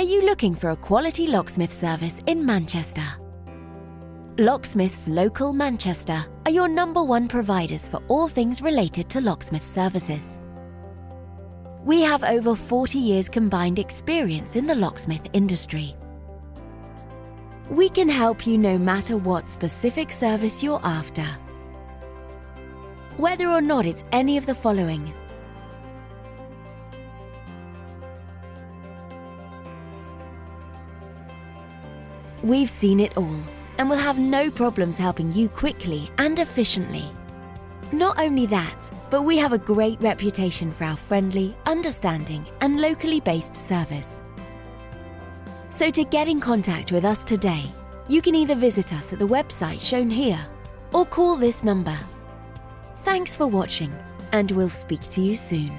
Are you looking for a quality locksmith service in Manchester? Locksmiths Local Manchester are your #1 providers for all things related to locksmith services. We have over 40 years combined experience in the locksmith industry. We can help you no matter what specific service you're after. Whether or not it's any of the following: we've seen it all and will have no problems helping you quickly and efficiently. Not only that, but we have a great reputation for our friendly, understanding, and locally based service. So to get in contact with us today, you can either visit us at the website shown here or call this number. Thanks for watching, and we'll speak to you soon.